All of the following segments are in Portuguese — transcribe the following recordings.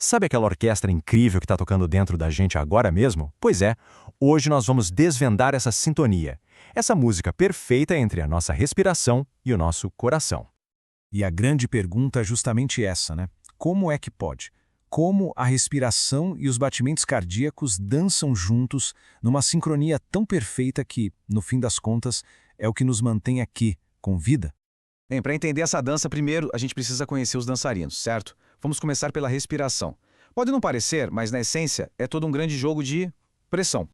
Sabe aquela orquestra incrível que está tocando dentro da gente agora mesmo? Pois é, hoje nós vamos desvendar essa sintonia, essa música perfeita entre a nossa respiração e o nosso coração. E a grande pergunta é justamente essa, né? Como é que pode? Como a respiração e os batimentos cardíacos dançam juntos numa sincronia tão perfeita que, no fim das contas, é o que nos mantém aqui, com vida? Bem, para entender essa dança, primeiro a gente precisa conhecer os dançarinos, certo? Vamos começar pela respiração. Pode não parecer, mas na essência é todo um grande jogo de pressão.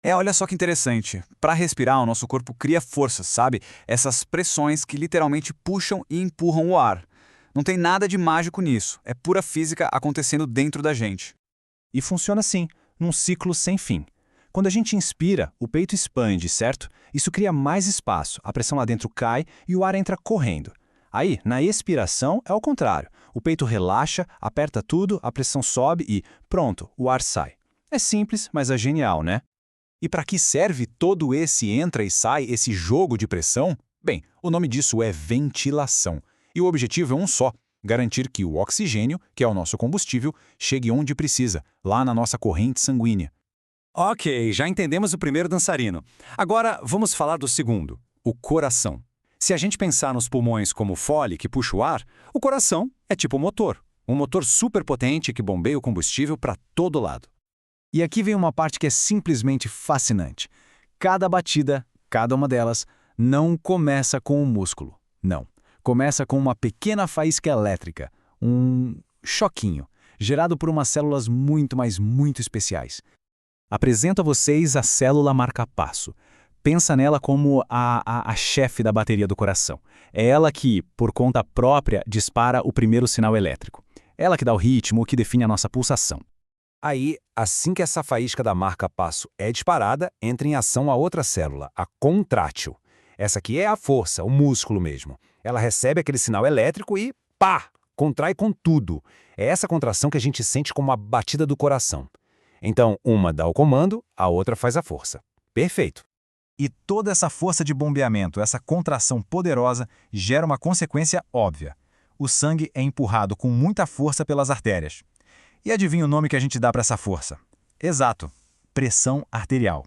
Olha só que interessante. Para respirar, o nosso corpo cria forças, sabe? Essas pressões que literalmente puxam e empurram o ar. Não tem nada de mágico nisso. É pura física acontecendo dentro da gente. E funciona assim, num ciclo sem fim. Quando a gente inspira, o peito expande, certo? Isso cria mais espaço, a pressão lá dentro cai e o ar entra correndo. Aí, na expiração, é o contrário. O peito relaxa, aperta tudo, a pressão sobe e, pronto, o ar sai. É simples, mas é genial, né? E para que serve todo esse entra e sai, esse jogo de pressão? Bem, o nome disso é ventilação. E o objetivo é um só: garantir que o oxigênio, que é o nosso combustível, chegue onde precisa, lá na nossa corrente sanguínea. Ok, já entendemos o primeiro dançarino. Agora vamos falar do segundo, o coração. Se a gente pensar nos pulmões como fole que puxa o ar, o coração é tipo um motor super potente que bombeia o combustível para todo lado. E aqui vem uma parte que é simplesmente fascinante. Cada batida, cada uma delas, não começa com um músculo. Não. Começa com uma pequena faísca elétrica, um choquinho, gerado por umas células muito especiais. Apresento a vocês a célula marca-passo. Pensa nela como a chefe da bateria do coração. É ela que, por conta própria, dispara o primeiro sinal elétrico. Ela que dá o ritmo, que define a nossa pulsação. Aí, assim que essa faísca da marca-passo é disparada, entra em ação a outra célula, a contrátil. Essa aqui é a força, o músculo mesmo. Ela recebe aquele sinal elétrico e, pá, contrai com tudo. É essa contração que a gente sente como a batida do coração. Então, uma dá o comando, a outra faz a força. Perfeito. E toda essa força de bombeamento, essa contração poderosa, gera uma consequência óbvia. O sangue é empurrado com muita força pelas artérias. E adivinha o nome que a gente dá para essa força? Exato, pressão arterial.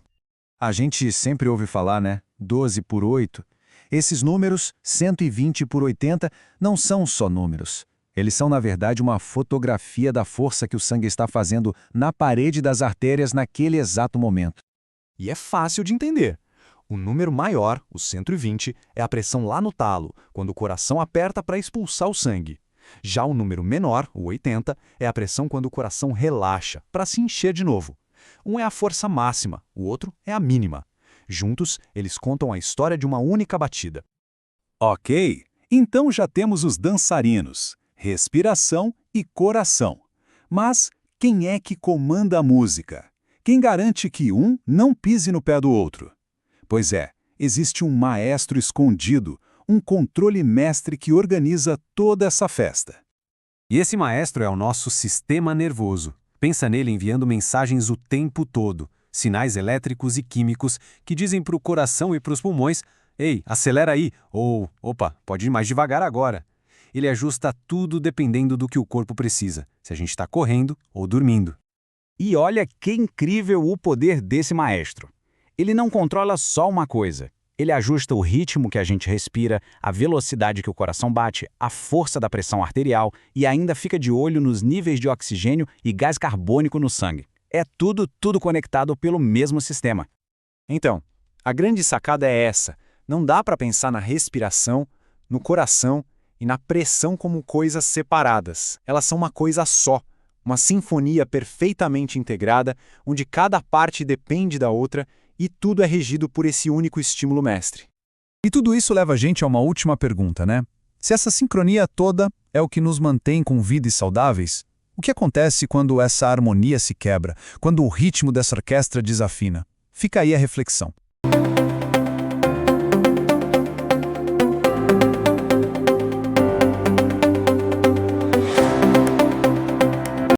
A gente sempre ouve falar, né? 12 por 8. Esses números, 120 por 80, não são só números. Eles são, na verdade, uma fotografia da força que o sangue está fazendo na parede das artérias naquele exato momento. E é fácil de entender. O número maior, o 120, é a pressão lá no talo, quando o coração aperta para expulsar o sangue. Já o número menor, o 80, é a pressão quando o coração relaxa, para se encher de novo. Um é a força máxima, o outro é a mínima. Juntos, eles contam a história de uma única batida. Ok, então já temos os dançarinos, respiração e coração. Mas quem é que comanda a música? Quem garante que um não pise no pé do outro? Pois é, existe um maestro escondido, um controle mestre que organiza toda essa festa. E esse maestro é o nosso sistema nervoso. Pensa nele enviando mensagens o tempo todo, sinais elétricos e químicos que dizem para o coração e para os pulmões: ei, acelera aí, ou opa, pode ir mais devagar agora. Ele ajusta tudo dependendo do que o corpo precisa, se a gente está correndo ou dormindo. E olha que incrível o poder desse maestro. Ele não controla só uma coisa. Ele ajusta o ritmo que a gente respira, a velocidade que o coração bate, a força da pressão arterial e ainda fica de olho nos níveis de oxigênio e gás carbônico no sangue. É tudo conectado pelo mesmo sistema. Então, a grande sacada é essa. Não dá para pensar na respiração, no coração e na pressão como coisas separadas. Elas são uma coisa só, uma sinfonia perfeitamente integrada, onde cada parte depende da outra e tudo é regido por esse único estímulo mestre. E tudo isso leva a gente a uma última pergunta, né? Se essa sincronia toda é o que nos mantém com vida e saudáveis, o que acontece quando essa harmonia se quebra, quando o ritmo dessa orquestra desafina? Fica aí a reflexão.